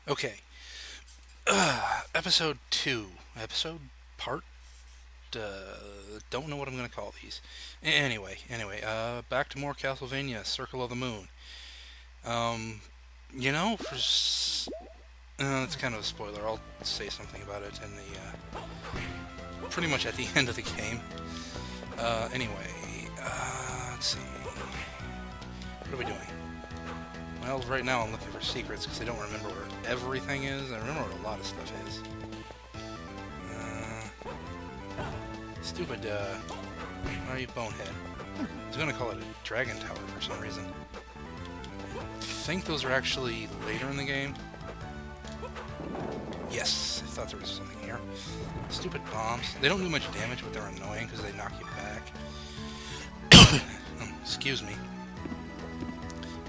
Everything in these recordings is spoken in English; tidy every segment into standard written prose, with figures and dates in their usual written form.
Okay. Episode 2. Episode part? Don't know what I'm going to call these. Back to more Castlevania, Circle of the Moon. Um, you know, for it's kind of a spoiler. I'll say something about it in pretty much at the end of the game. Let's see. What are we doing? Well, right now I'm looking for secrets because I don't remember where everything is. I remember what a lot of stuff is. Stupid, why are you bonehead? I was gonna call it a dragon tower for some reason. I think those are actually later in the game. Yes, I thought there was something here. Stupid bombs. They don't do much damage, but they're annoying because they knock you back. Excuse me.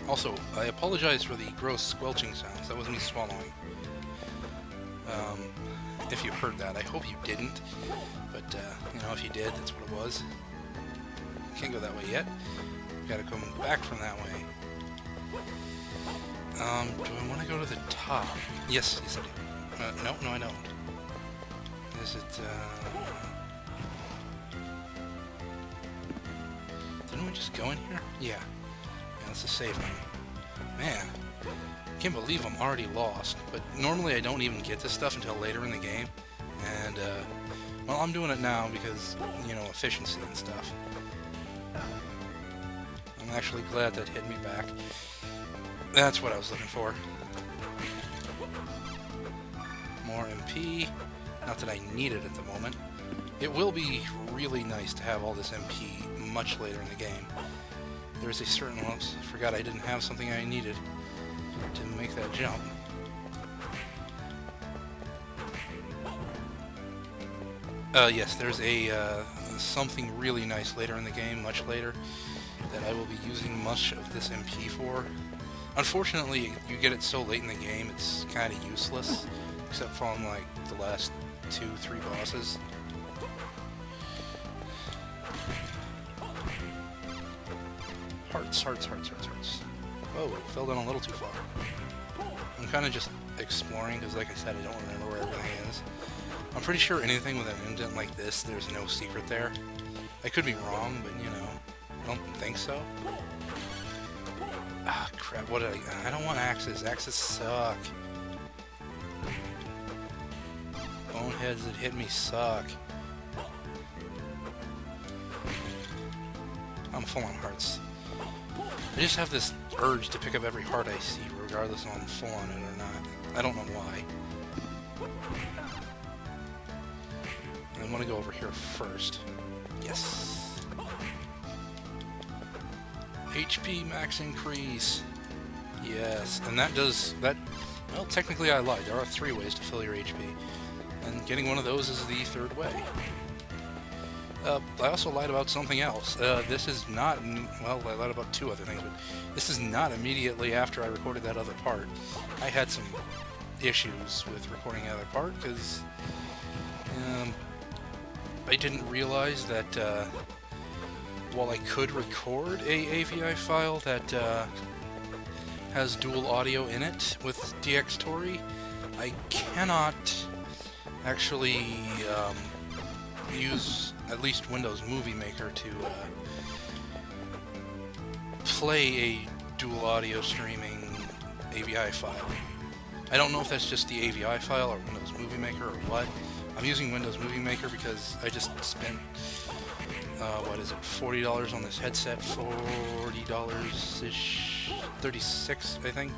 Also, I apologize for the gross squelching sounds. That was me swallowing. If you heard that, I hope you didn't. But, if you did, that's what it was. Can't go that way yet. Gotta come back from that way. Do I want to go to the top? Yes, I do. No, I don't. Is it, Didn't we just go in here? Yeah. That's a save room. Man, I can't believe I'm already lost. But normally I don't even get this stuff until later in the game. And, well, I'm doing it now because, efficiency and stuff. I'm actually glad that hit me back. That's what I was looking for. More MP. Not that I need it at the moment. It will be really nice to have all this MP much later in the game. There's a certain... Oops, I forgot I didn't have something I needed to make that jump. Yes, there's a something really nice later in the game, much later, that I will be using much of this MP for. Unfortunately, you get it so late in the game, it's kind of useless, except for on, like, the last 2-3 bosses. Hearts. Whoa, fell down a little too far. I'm kind of just exploring, because like I said, I don't remember where everything is. I'm pretty sure anything with an indent like this, there's no secret there. I could be wrong, but, I don't think so. Ah, crap, what did I don't want axes. Axes suck. Boneheads that hit me suck. I'm full on hearts. I just have this urge to pick up every heart I see, regardless if I'm full on it or not. I don't know why. I want to go over here first. Yes. HP max increase. Yes, and that does... Well, technically I lied. There are 3 ways to fill your HP. And getting one of those is the 3rd way. I also lied about something else. This is not... Well, I lied about 2 other things, but this is not immediately after I recorded that other part. I had some issues with recording the other part, because... I didn't realize that while I could record a AVI file that has dual audio in it with DxTory, I cannot actually use at least Windows Movie Maker to play a dual audio streaming AVI file. I don't know if that's just the AVI file or Windows Movie Maker or what. I'm using Windows Movie Maker because I just spent, what is it, $40 on this headset, $40-ish, 36, I think,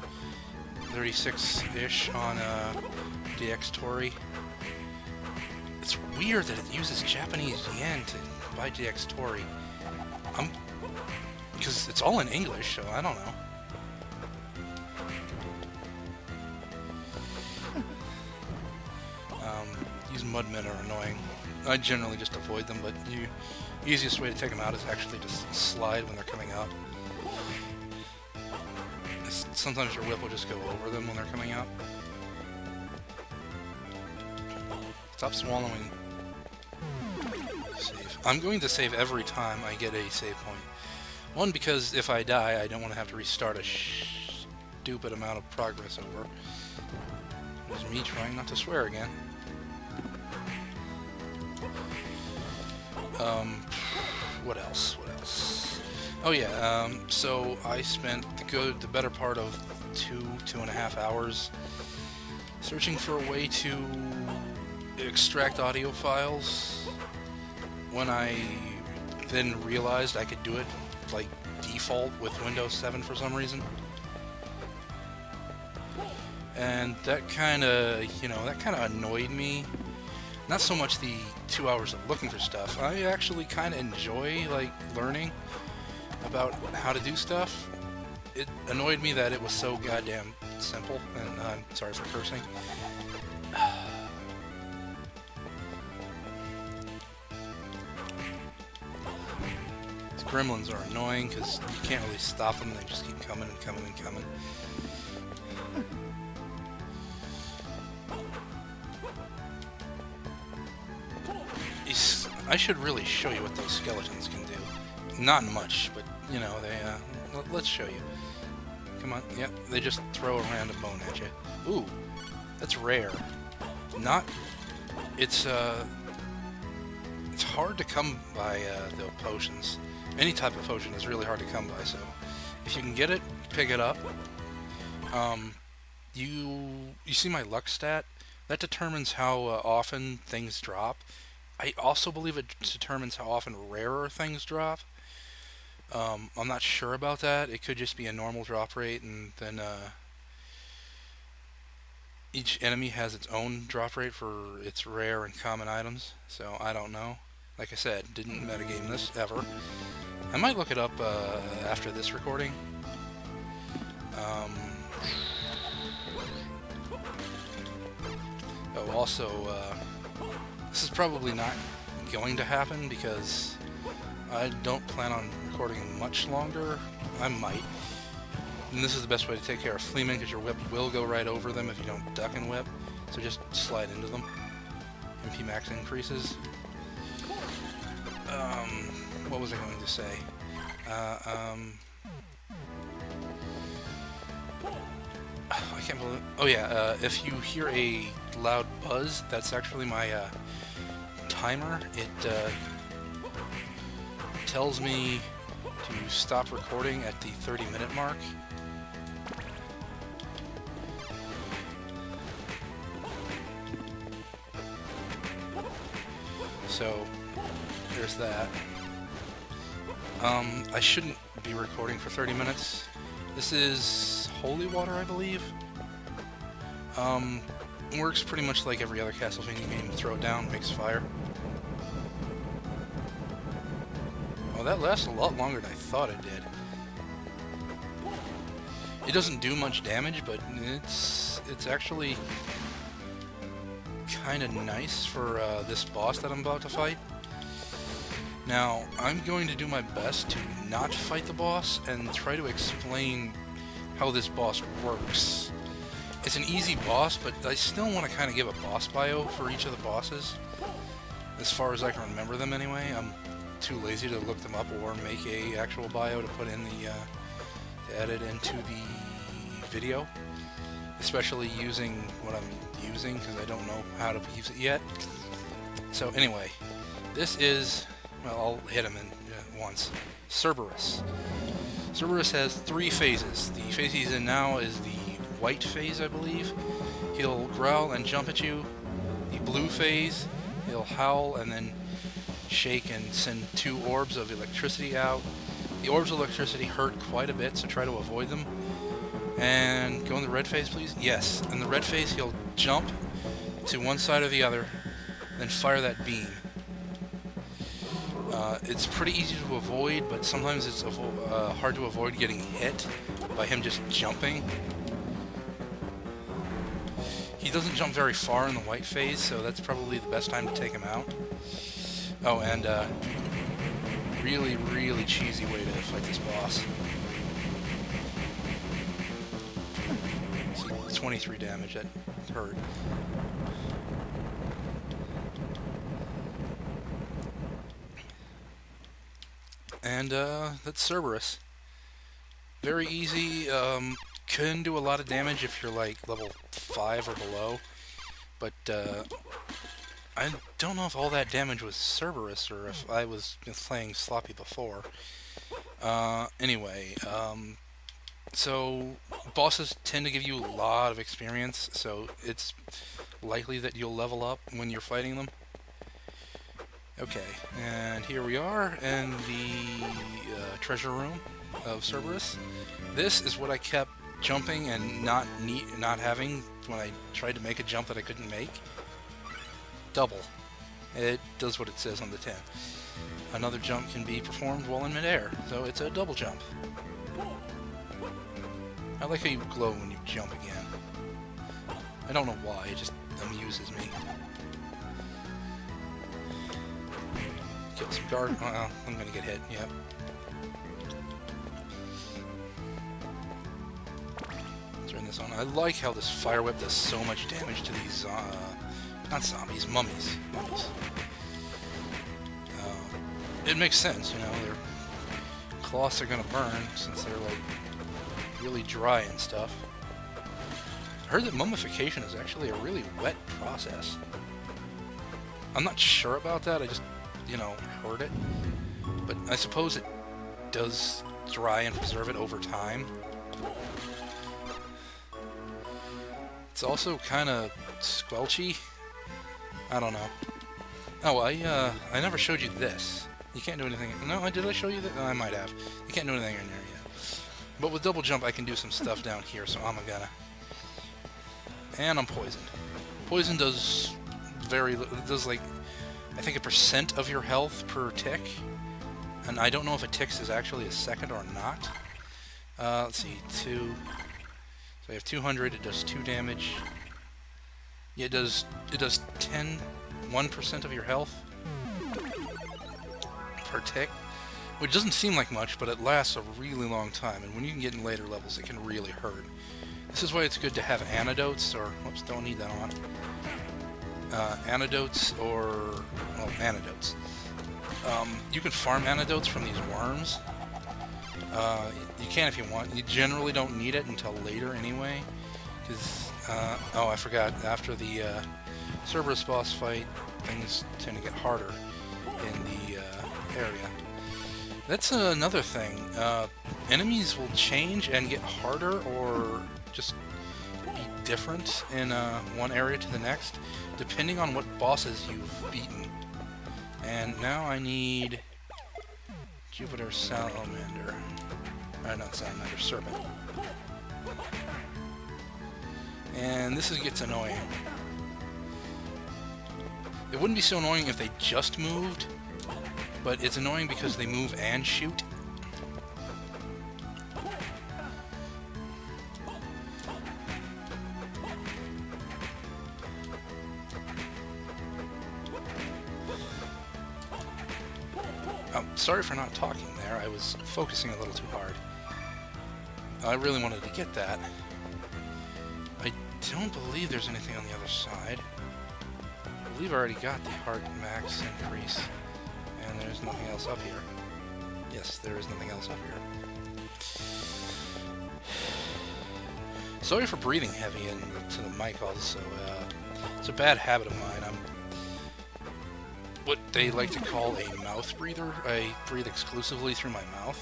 36-ish on DxTory. It's weird that it uses Japanese yen to buy DxTory. Because it's all in English, so I don't know. These mudmen are annoying. I generally just avoid them, but the easiest way to take them out is actually just slide when they're coming up. Sometimes your whip will just go over them when they're coming out. Stop swallowing. Save. I'm going to save every time I get a save point. One, because if I die, I don't want to have to restart a stupid amount of progress over. There's me trying not to swear again. What else? What else? Oh yeah, so I spent the better part of 2.5 hours searching for a way to extract audio files. When I then realized I could do it like default with Windows 7 for some reason. And that kind of, annoyed me. Not so much the 2 hours of looking for stuff. I actually kind of enjoy, like, learning about how to do stuff. It annoyed me that it was so goddamn simple, and I'm sorry for cursing. These gremlins are annoying because you can't really stop them. They just keep coming and coming and coming. I should really show you what those skeletons can do. Not much, but, you know, let's show you. Come on, yep, they just throw a random bone at you. Ooh, that's rare. It's hard to come by, the potions. Any type of potion is really hard to come by, so if you can get it, pick it up. You see my luck stat? That determines how often things drop. I also believe it determines how often rarer things drop. I'm not sure about that. It could just be a normal drop rate, and then each enemy has its own drop rate for its rare and common items. So I don't know. Like I said, didn't metagame this ever. I might look it up after this recording. Oh, also, this is probably not going to happen because I don't plan on recording much longer. I might. And this is the best way to take care of fleamen because your whip will go right over them if you don't duck and whip. So just slide into them. MP max increases. What was I going to say? I can't believe... Oh yeah, if you hear a loud buzz, that's actually my timer. It tells me to stop recording at the 30-minute mark. So, there's that. I shouldn't be recording for 30 minutes. This is holy water, I believe. Works pretty much like every other Castlevania game. Throw it down, makes fire. Oh, that lasts a lot longer than I thought it did. It doesn't do much damage, but it's actually kind of nice for this boss that I'm about to fight. Now, I'm going to do my best to not fight the boss and try to explain how this boss works. It's an easy boss, but I still want to kind of give a boss bio for each of the bosses, as far as I can remember them anyway. I'm too lazy to look them up or make a actual bio to put in the, to edit into the video, especially using what I'm using, because I don't know how to use it yet. So anyway, this is... Well, I'll hit him in once. Cerberus. Cerberus has 3 phases. The phase he's in now is the white phase, I believe. He'll growl and jump at you. The blue phase, he'll howl and then shake and send 2 orbs of electricity out. The orbs of electricity hurt quite a bit, so try to avoid them. And go in the red phase, please. Yes, in the red phase, he'll jump to one side or the other, then fire that beam. It's pretty easy to avoid, but sometimes it's hard to avoid getting hit by him just jumping. He doesn't jump very far in the white phase, so that's probably the best time to take him out. Oh, and really, really cheesy way to fight this boss. See, 23 damage, that hurt. And that's Cerberus. Very easy, can do a lot of damage if you're like level 5 or below, but I don't know if all that damage was Cerberus or if I was playing sloppy before. Anyway, so bosses tend to give you a lot of experience, so it's likely that you'll level up when you're fighting them. Okay, and here we are in the treasure room of Cerberus. This is what I kept jumping and not having when I tried to make a jump that I couldn't make. Double. It does what it says on the tin. Another jump can be performed while in midair, so it's a double jump. I like how you glow when you jump again. I don't know why, it just amuses me. Kill some guard. I'm gonna get hit, yep. Turn this on. I like how this fire whip does so much damage to these, not zombies, mummies. It makes sense, you know, their cloths are gonna burn since they're like really dry and stuff. I heard that mummification is actually a really wet process. I'm not sure about that, I just, you know, heard it. But I suppose it does dry and preserve it over time. It's also kind of squelchy. I don't know. Oh, I never showed you this. You can't do anything. No, did I show you that? No, I might have. You can't do anything in there yet. But with double jump, I can do some stuff down here, so I'm gonna. And I'm poisoned. Poison does it does like, I think 1% of your health per tick. And I don't know if a tick is actually a second or not. Let's see, 2. So I have 200, it does 2 damage. Yeah, it does 1% of your health per tick, which doesn't seem like much, but it lasts a really long time, and when you can get in later levels, it can really hurt. This is why it's good to have antidotes, or, whoops, don't need that on. Antidotes, or, well, antidotes. You can farm antidotes from these worms. You can if you want. You generally don't need it until later anyway, because, oh, I forgot, after the Cerberus boss fight, things tend to get harder in the area. That's another thing. Enemies will change and get harder or just be different in one area to the next, depending on what bosses you've beaten. And now I need Jupiter Salamander. Not Salamander, Serpent. And this gets annoying. It wouldn't be so annoying if they just moved, but it's annoying because they move and shoot. Oh, sorry for not talking there, I was focusing a little too hard. I really wanted to get that. I don't believe there's anything on the other side. I believe I already got the heart max increase, and there's nothing else up here. Yes, there is nothing else up here. Sorry for breathing heavy into the mic also. It's a bad habit of mine. I'm what they like to call a mouth breather. I breathe exclusively through my mouth.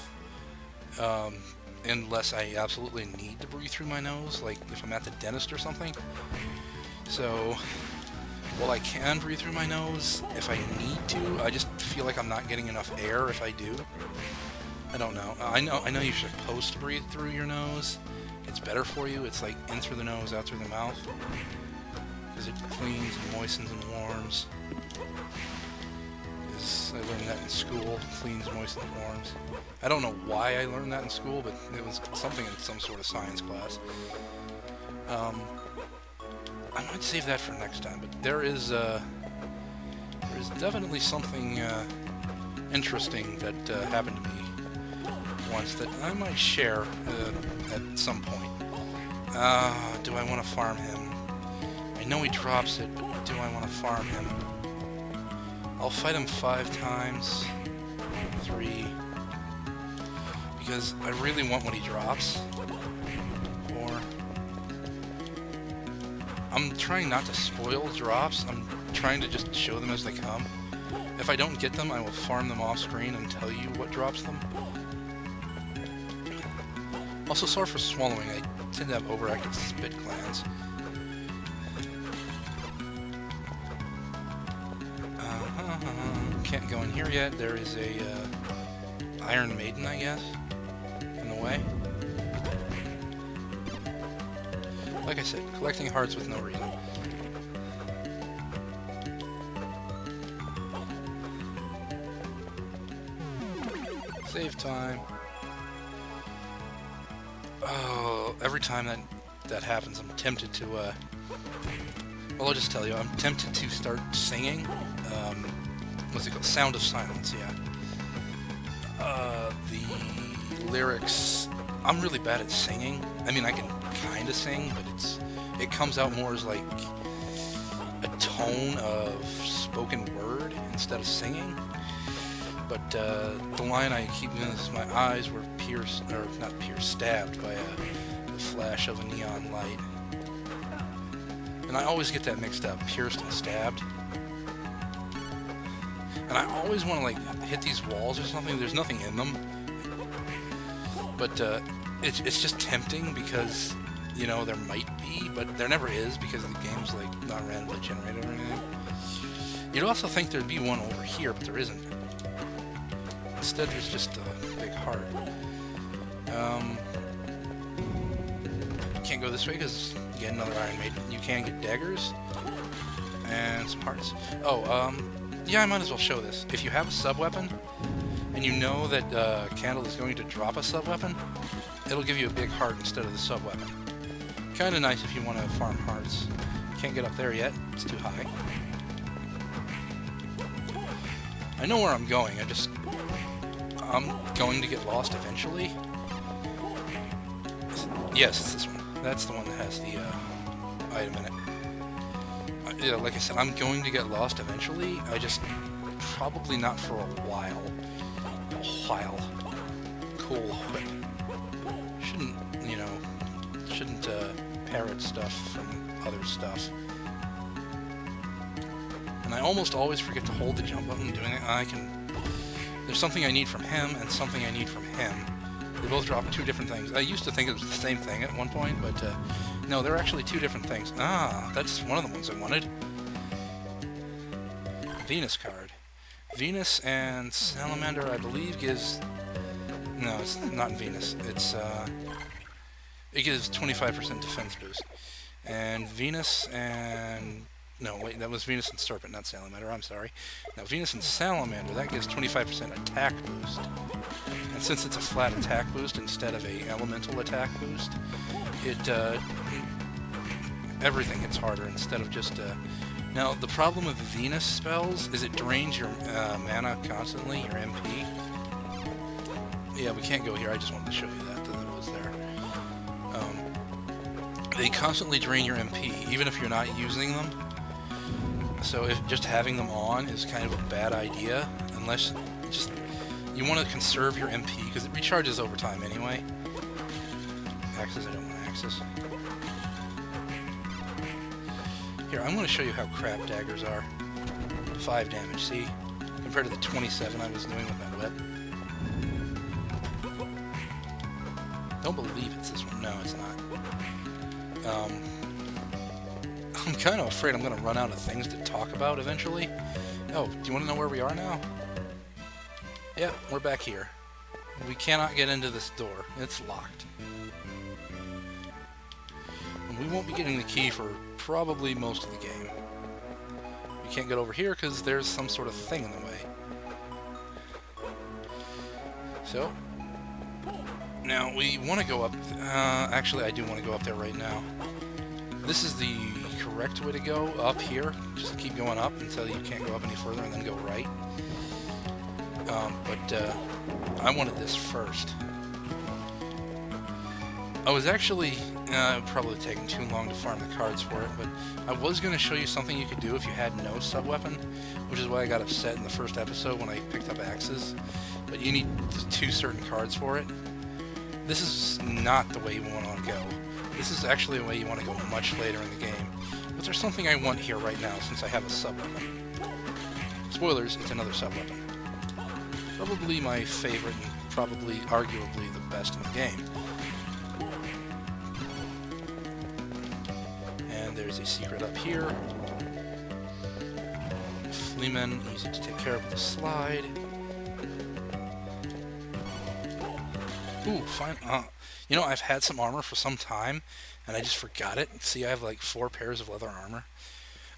Unless I absolutely need to breathe through my nose, like if I'm at the dentist or something. So, while I can breathe through my nose, if I need to, I just feel like I'm not getting enough air if I do. I don't know. I know you're supposed to breathe through your nose. It's better for you. It's like in through the nose, out through the mouth. Because it cleans and moistens and warms. I learned that in school. Cleans, moistens, warms. I don't know why I learned that in school, but it was something in some sort of science class. I might save that for next time, but there is definitely something interesting that happened to me once that I might share at some point. Do I want to farm him? I know he drops it, but do I want to farm him? I'll fight him 5 times. 3. Because I really want what he drops. 4. I'm trying not to spoil drops. I'm trying to just show them as they come. If I don't get them, I will farm them off screen and tell you what drops them. Also, sorry for swallowing. I tend to have overactive spit glands. Can't go in here yet. There is a Iron Maiden, I guess, in the way. Like I said, collecting hearts with no reason. Save time. Oh, every time that happens, I'm tempted to, well, I'll just tell you, I'm tempted to start singing, what's it called? Sound of Silence, yeah. The lyrics, I'm really bad at singing. I mean, I can kind of sing, but it comes out more as like a tone of spoken word instead of singing. But the line I keep doing is my eyes were pierced, or not pierced, stabbed by the flash of a neon light. And I always get that mixed up, pierced and stabbed. And I always want to like hit these walls or something. There's nothing in them. But it's just tempting because, you know, there might be, but there never is because the game's like not randomly generated or anything. You'd also think there'd be one over here, but there isn't. Instead, there's just a big heart. Can't go this way because you get another Iron Maiden. You can get daggers and some hearts. Oh, yeah, I might as well show this. If you have a sub-weapon and you know that Candle is going to drop a sub-weapon, it'll give you a big heart instead of the sub-weapon. Kind of nice if you want to farm hearts. Can't get up there yet. It's too high. I know where I'm going. I'm going to get lost eventually. Yes, it's this one. That's the one that has the item in it. Yeah, like I said, I'm going to get lost eventually. Probably not for a while. Cool, but shouldn't parrot stuff from other stuff. And I almost always forget to hold the jump button doing it. There's something I need from him and something I need from him. They both drop two different things. I used to think it was the same thing at one point, but no, they're actually two different things. Ah, that's one of the ones I wanted. Venus card. Venus and Salamander, I believe, gives... No, it's not Venus. It gives 25% defense boost. And Venus and... No, wait, that was Venus and Serpent, not Salamander, I'm sorry. Now, Venus and Salamander, that gives 25% attack boost. And since it's a flat attack boost instead of a elemental attack boost, everything hits harder instead of just... Now, the problem with Venus spells is it drains your mana constantly, your MP. Yeah, we can't go here, I just wanted to show you that it was there. They constantly drain your MP, even if you're not using them. So if just having them on is kind of a bad idea, unless you want to conserve your MP, because it recharges over time anyway. Axes, I don't want to access. Here, I'm going to show you how crap daggers are. 5 damage, see? Compared to the 27 I was doing with my whip. Don't believe it's this one. No, it's not. I'm kind of afraid I'm going to run out of things to talk about eventually. Oh, do you want to know where we are now? Yeah, we're back here. We cannot get into this door. It's locked. And we won't be getting the key for probably most of the game. We can't get over here because there's some sort of thing in the way. So, now we want to go up... actually, I do want to go up there right now. This is the correct way to go, up here. Just keep going up until you can't go up any further and then go right. But I wanted this first. I was actually probably taking too long to farm the cards for it, but I was going to show you something you could do if you had no sub-weapon, which is why I got upset in the first episode when I picked up axes. But you need 2 certain cards for it. This is not the way you want to go. This is actually a way you want to go much later in the game. But there's something I want here right now since I have a sub-weapon. Spoilers, it's another sub-weapon. Probably my favorite and probably arguably the best in the game. And there's a secret up here. Fleaman, easy to take care of with the slide. Ooh, fine. You know, I've had some armor for some time, and I just forgot it. See, I have like 4 pairs of leather armor.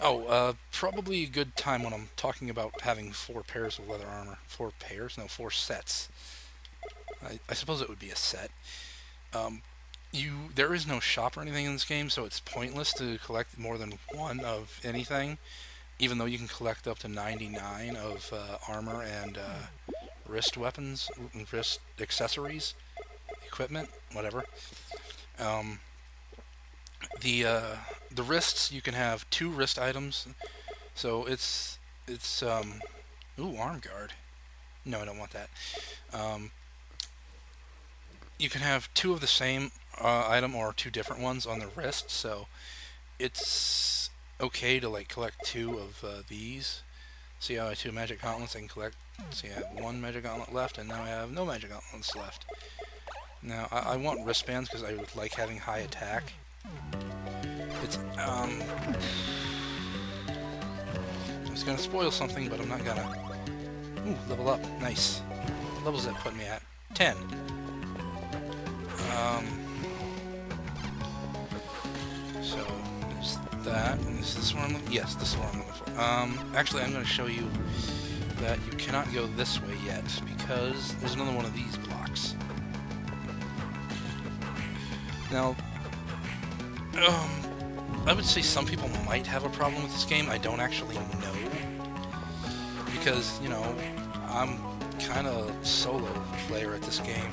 Oh, probably a good time when I'm talking about having 4 pairs of leather armor. 4 pairs? No, 4 sets. I suppose it would be a set. There is no shop or anything in this game, so it's pointless to collect more than 1 of anything, even though you can collect up to 99 of armor and wrist weapons, wrist accessories, equipment, whatever. The wrists, you can have 2 wrist items, so it's ooh, arm guard. No, I don't want that. You can have 2 of the same item or 2 different ones on the wrist, so it's okay to like collect 2 of these. See how I have 2 magic gauntlets I can collect. See, I have 1 magic gauntlet left, and now I have no magic gauntlets left. Now, I want wristbands because I would like having high attack. It's, I was gonna spoil something, but I'm not gonna. Ooh, level up. Nice. What levels that put me at? 10. So, there's that. And is this where I'm looking? Yes, this is where I'm looking for. Actually, I'm gonna show you that you cannot go this way yet, because there's another one of these blocks. Now, I would say some people might have a problem with this game. I don't actually know. Because, you know, I'm kind of solo player at this game.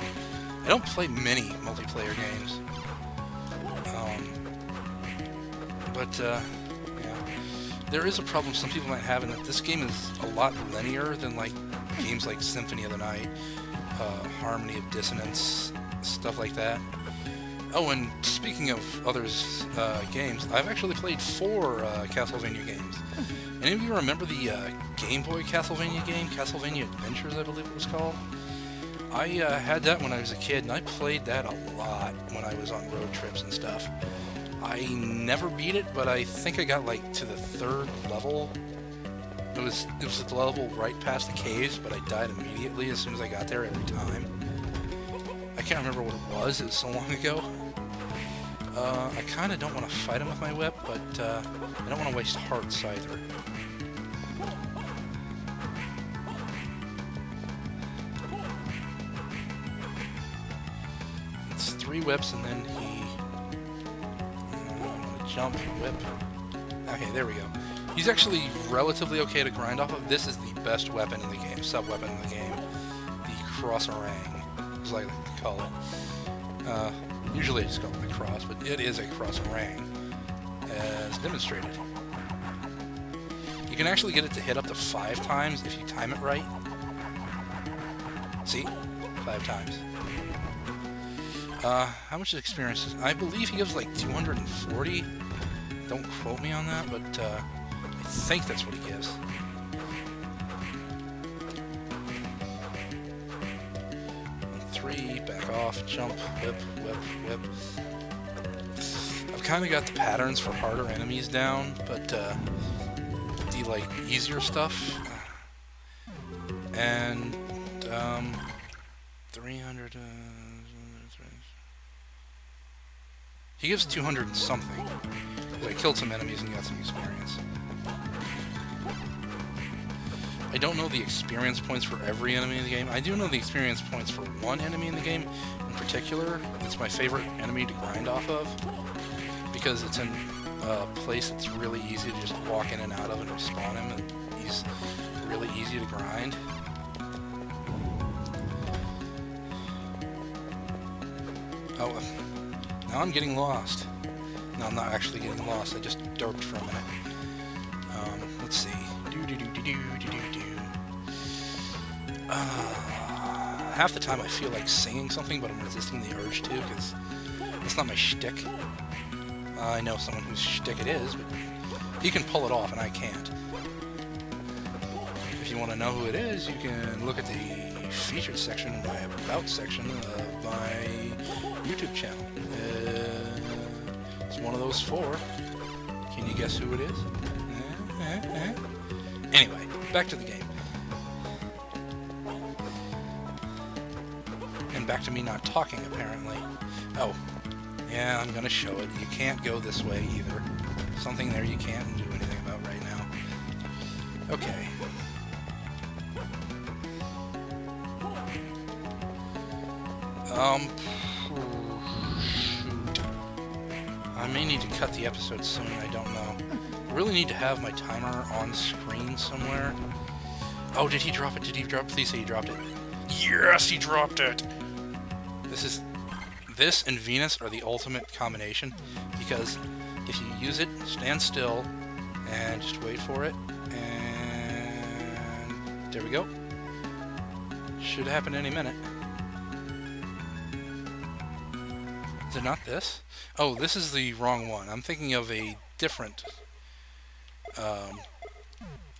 I don't play many multiplayer games. Yeah. There is a problem some people might have in that this game is a lot linear than, like, games like Symphony of the Night, Harmony of Dissonance, stuff like that. Oh, and speaking of others' games, I've actually played 4 Castlevania games. Any of you remember the Game Boy Castlevania game? Castlevania Adventures, I believe it was called? I had that when I was a kid, and I played that a lot when I was on road trips and stuff. I never beat it, but I think I got, like, to the 3rd level. It was the level right past the caves, but I died immediately as soon as I got there every time. I can't remember what it was so long ago. I kind of don't want to fight him with my whip, but I don't want to waste hearts either. It's 3 whips, and then he... jump, whip. Okay, there we go. He's actually relatively okay to grind off of. This is the best weapon in the game, sub-weapon in the game. The cross-orang, as I like to call it. Usually I just call it the cross, but it is a cross-orang, as demonstrated. You can actually get it to hit up to 5 times if you time it right. See? 5 times. How much experience is... I believe he gives like 240. Don't quote me on that, but I think that's what he gives. Back off, jump, whip, whip, whip. I've kind of got the patterns for harder enemies down, but the like easier stuff and 300. He gives 200 and something. I killed some enemies and got some experience. I don't know the experience points for every enemy in the game. I do know the experience points for one enemy in the game in particular. It's my favorite enemy to grind off of because it's in a place that's really easy to just walk in and out of and respawn him, and he's really easy to grind. Oh, now I'm getting lost. No, I'm not actually getting lost. I just derped for a minute. Let's see. Half the time I feel like singing something, but I'm resisting the urge to, because it's not my shtick. I know someone whose shtick it is, but He can pull it off, and I can't. If you want to know who it is, you can look at the featured section, my About section of my YouTube channel. It's one of those four. Can you guess who it is? Anyway, back to the game. And back to me not talking, apparently. Oh, yeah, I'm gonna show it. You can't go this way either. Something there you can't do anything about right now. Okay. Shoot. I may need to cut the episode soon, I don't know. I really need to have my timer on screen somewhere. Oh, did he drop it? Did he drop it? Please say he dropped it. Yes, he dropped it! This and Venus are the ultimate combination, because if you use it, stand still, and just wait for it, and there we go. Should happen any minute. Is it not this? Oh, this is the wrong one. I'm thinking of a different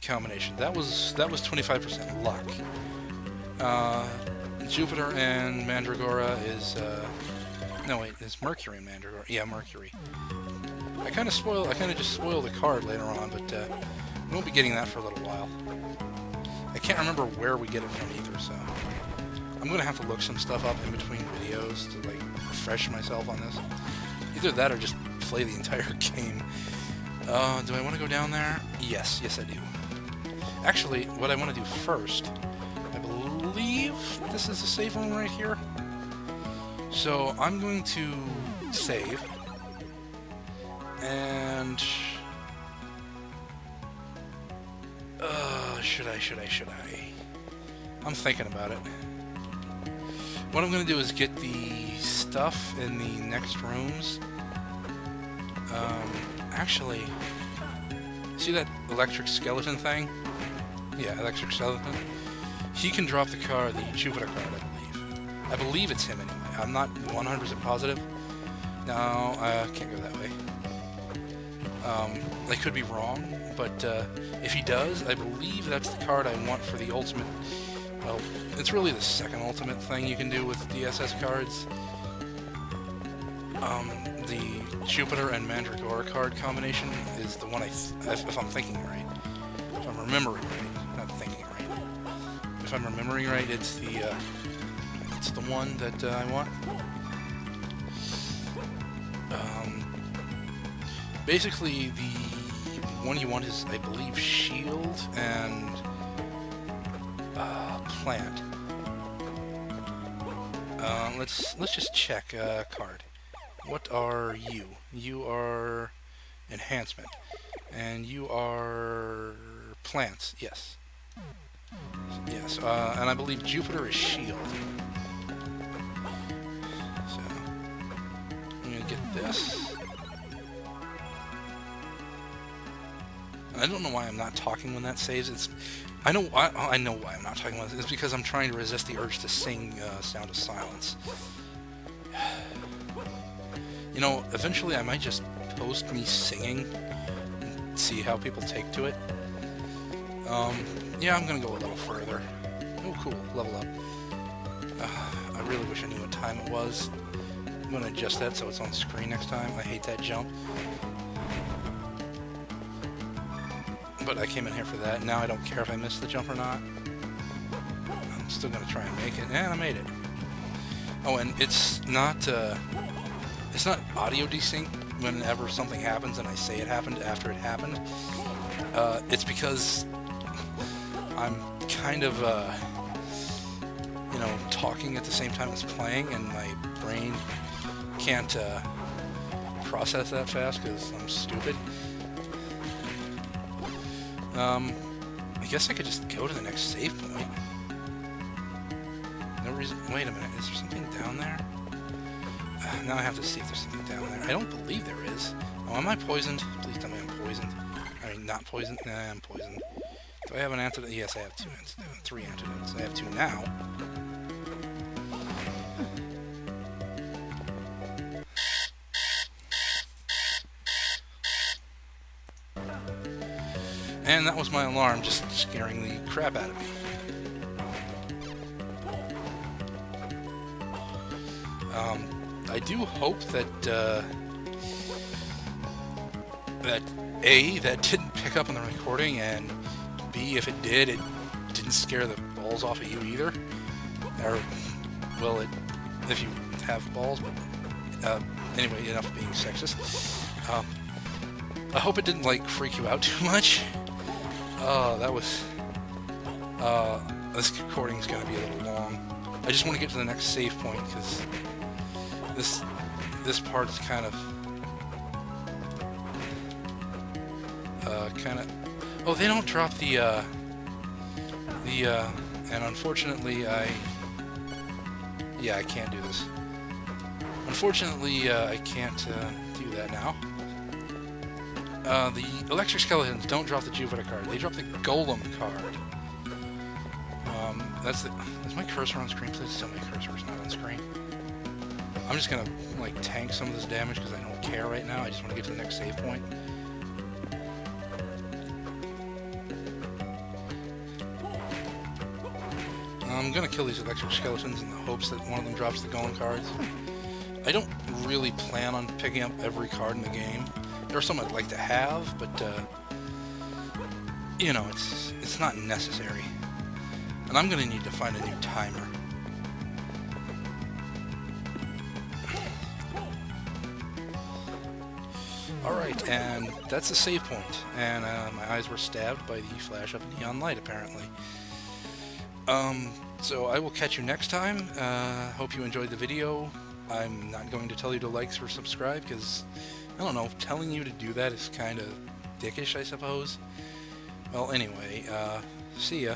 combination. That was 25% luck. Jupiter and Mandragora is no wait, it's Mercury and Mandragora. Yeah, Mercury. I kind of just spoiled the card later on, but we won't be getting that for a little while. I can't remember where we get it from either, so I'm gonna have to look some stuff up in between videos to like refresh myself on this. Either that or just play the entire game. Do I want to go down there? Yes, I do. Actually, what I want to do first, I believe this is a save room right here. So I'm going to save, and should I? I'm thinking about it. What I'm going to do is get the stuff in the next rooms. Actually, see that electric skeleton thing? Yeah, electric skeleton. He can drop the card, the Jupiter card, I believe. I believe it's him anyway. I'm not 100% positive. No, I can't go that way. I could be wrong, but if he does, I believe that's the card I want for the ultimate. Well, it's really the second ultimate thing you can do with DSS cards. The Jupiter and Mandragora card combination is the one if I'm thinking right. If I'm remembering right, not thinking right. If I'm remembering right, it's the one that I want. Basically, the one you want is, I believe, Shield and Plant. Let's just check card. What are you? You are Enhancement, and you are Plants. Yes. Yes, and I believe Jupiter is Shield. So I'm gonna get this. I don't know why I'm not talking when that saves. I know why I'm not talking when it's because I'm trying to resist the urge to sing Sound of Silence. You know, eventually I might just post me singing and see how people take to it. Yeah, I'm gonna go a little further. Oh, cool. Level up. I really wish I knew what time it was. I'm gonna adjust that so it's on screen next time. I hate that jump. But I came in here for that. Now I don't care if I miss the jump or not. I'm still gonna try and make it, and I made it. Oh, and it's not audio desync whenever something happens and I say it happened after it happened. It's because I'm kind of talking at the same time as playing, and my brain can't process that fast because I'm stupid. I guess I could just go to the next save point. No reason. Wait a minute. Is there something down there? Now I have to see if there's something down there. I don't believe there is. Oh, am I poisoned? Please tell me I'm poisoned. I mean, not poisoned. Nah, I'm poisoned. Do I have an antidote? Yes, I have 2 antidotes. 3 antidotes. I have 2 now. And that was my alarm just scaring the crap out of me. I do hope that, that A, that didn't pick up on the recording, and B, if it did, it didn't scare the balls off of you either. Or, well, if you have balls, but anyway, enough being sexist. I hope it didn't, like, freak you out too much. That was... this recording's gonna be a little long. I just want to get to the next save point, because this part's kind of... Oh, they don't drop the, and unfortunately yeah, I can't do this. Unfortunately, I can't, do that now. The electric skeletons don't drop the Jupiter card, they drop the Golem card. Is my cursor on screen? Please tell me my cursor is not on screen. I'm just gonna, like, tank some of this damage because I don't care right now, I just want to get to the next save point. I'm gonna kill these electric skeletons in the hopes that one of them drops the Golem cards. I don't really plan on picking up every card in the game. There are some I'd like to have, but you know, it's not necessary. And I'm gonna need to find a new timer. Alright, and that's a save point. And my eyes were stabbed by the flash of a neon light, apparently. So I will catch you next time. Hope you enjoyed the video. I'm not going to tell you to like or subscribe, because, I don't know, telling you to do that is kind of dickish, I suppose. Well, anyway, see ya.